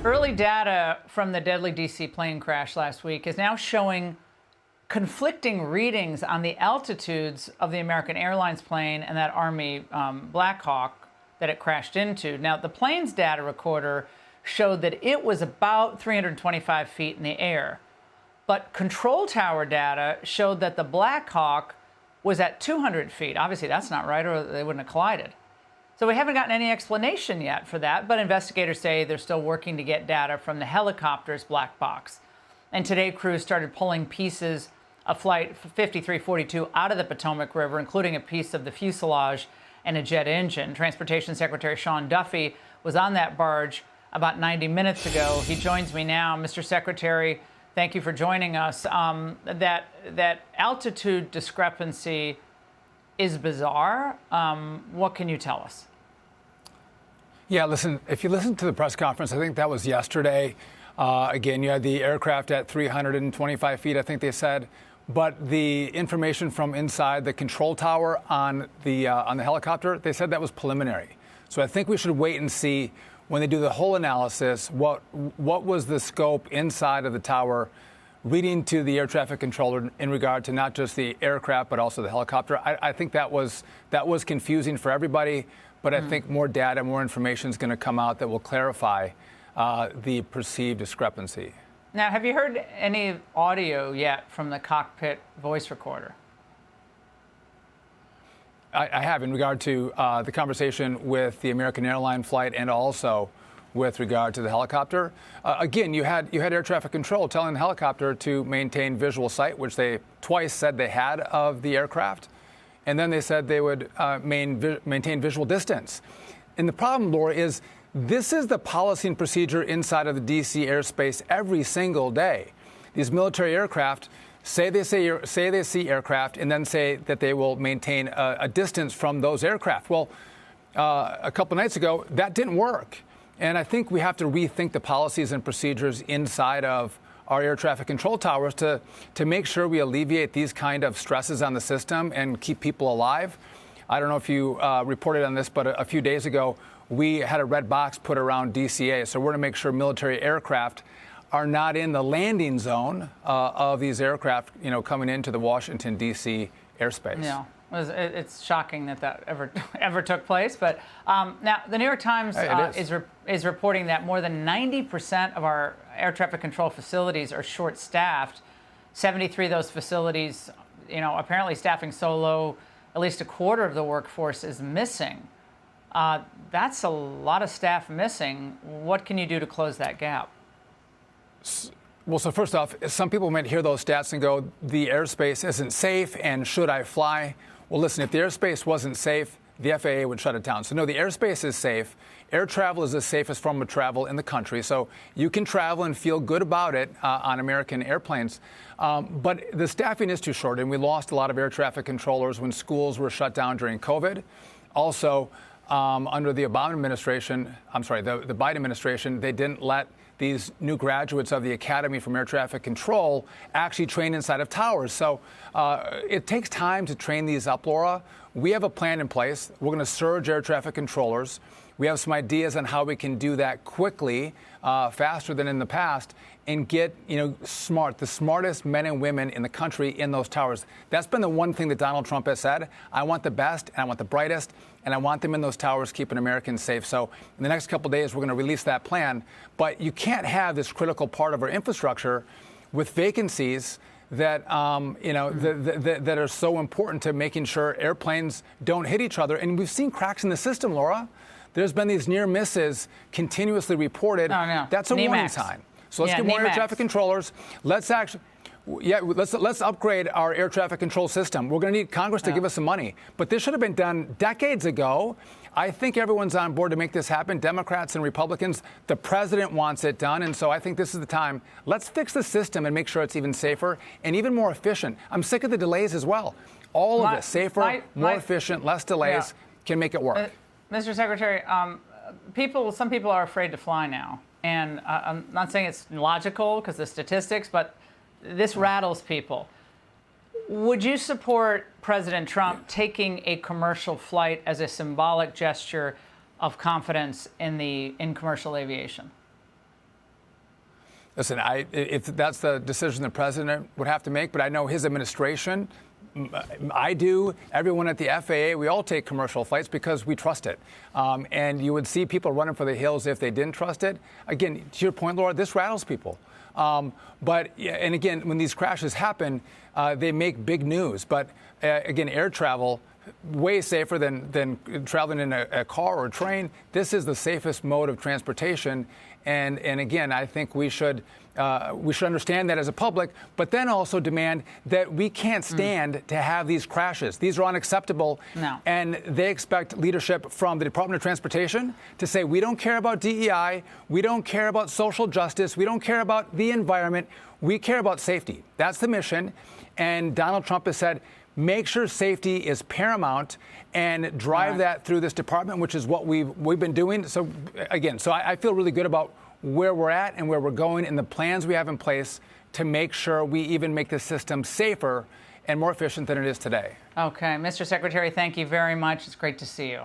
Early data from the deadly D.C. plane crash last week is now showing conflicting readings on the altitudes of the American Airlines plane and that Army Black Hawk that it crashed into. Now, the plane's data recorder showed that it was about 325 feet in the air, but control tower data showed that the Black Hawk was at 200 feet. Obviously, that's not right, or they wouldn't have collided. So we haven't gotten any explanation yet for that, but investigators say they're still working to get data from the helicopter's black box. And today, crews started pulling pieces of Flight 5342 out of the Potomac River, including a piece of the fuselage and a jet engine. Transportation Secretary Sean Duffy was on that barge about 90 minutes ago. He joins me now. Mr. Secretary, thank you for joining us. That altitude discrepancy is bizarre. What can you tell us? Yeah, listen, if you listen to the press conference, I think that was yesterday. Again, you had the aircraft at 325 feet, I think they said. But the information from inside the control tower on the helicopter, they said that was preliminary. So I think we should wait and see when they do the whole analysis, what was the scope inside of the tower reading to the air traffic controller in regard to not just the aircraft, but also the helicopter. I think that was confusing for everybody. But I think more data, more information is going to come out that will clarify the perceived discrepancy. Now, have you heard any audio yet from the cockpit voice recorder? I have, in regard to the conversation with the American Airlines flight and also with regard to the helicopter. Again, you had air traffic control telling the helicopter to maintain visual sight, which they twice said they had of the aircraft. And then they said they would maintain visual distance. And the problem, Laura, is this is the policy and procedure inside of the D.C. airspace every single day. These military aircraft say they see aircraft and then say that they will maintain a distance from those aircraft. Well, a couple nights ago, that didn't work. And I think we have to rethink the policies and procedures inside of our air traffic control towers to make sure we alleviate these kind of stresses on the system and keep people alive. I don't know if you reported on this, but a few days ago, we had a red box put around DCA. So we're going to make sure military aircraft are not in the landing zone of these aircraft, coming into the Washington, D.C. airspace. Yeah, it's shocking that ever took place. But now the New York Times is reporting that more than 90% of our air traffic control facilities are short-staffed. 73 of those facilities, apparently staffing so low, at least a quarter of the workforce is missing. That's a lot of staff missing. What can you do to close that gap? Well, so first off, some people might hear those stats and go, the airspace isn't safe, and should I fly? Well, listen, if the airspace wasn't safe, the FAA would shut it down. So no, the airspace is safe. Air travel is the safest form of travel in the country. So you can travel and feel good about it on American airplanes. But the staffing is too short, and we lost a lot of air traffic controllers when schools were shut down during COVID. Also, under the Obama administration, the Biden administration, they didn't let these new graduates of the Academy from Air Traffic Control actually train inside of towers. So it takes time to train these up, Laura. We have a plan in place. We're going to surge air traffic controllers. We have some ideas on how we can do that quickly, faster than in the past, and get the smartest men and women in the country in those towers. That's been the one thing that Donald Trump has said. I want the best, and I want the brightest, and I want them in those towers keeping Americans safe. So in the next couple of days, we're going to release that plan. But you can't have this critical part of our infrastructure with vacancies that that are so important to making sure airplanes don't hit each other. And we've seen cracks in the system, Laura. There's been these near misses continuously reported. Oh, no. That's a warning sign. So let's get more air traffic controllers. Let's upgrade our air traffic control system. We're going to need Congress to give us some money. But this should have been done decades ago. I think everyone's on board to make this happen, Democrats and Republicans. The president wants it done. And so I think this is the time. Let's fix the system and make sure it's even safer and even more efficient. I'm sick of the delays as well. All of this, safer, more efficient, less delays, can make it work. Mr. Secretary, some people are afraid to fly now. And I'm not saying it's logical because of the statistics, but this rattles people. Would you support President Trump taking a commercial flight as a symbolic gesture of confidence in commercial aviation? Listen, if that's the decision the president would have to make, but I know his administration, I do, everyone at the FAA, we all take commercial flights because we trust it. And you would see people running for the hills if they didn't trust it. Again, to your point, Laura, this rattles people. And again, when these crashes happen, they make big news. But again, air travel, way safer than traveling in a car or a train. This is the safest mode of transportation. And again, I think we should understand that as a public, but then also demand that we can't stand to have these crashes. These are unacceptable. No. And they expect leadership from the Department of Transportation to say, we don't care about DEI, we don't care about social justice, we don't care about the environment, we care about safety. That's the mission. And Donald Trump has said, make sure safety is paramount and drive that through this department, which is what we've been doing. So again, I feel really good about where we're at and where we're going and the plans we have in place to make sure we even make the system safer and more efficient than it is today. Okay, Mr. Secretary, thank you very much. It's great to see you.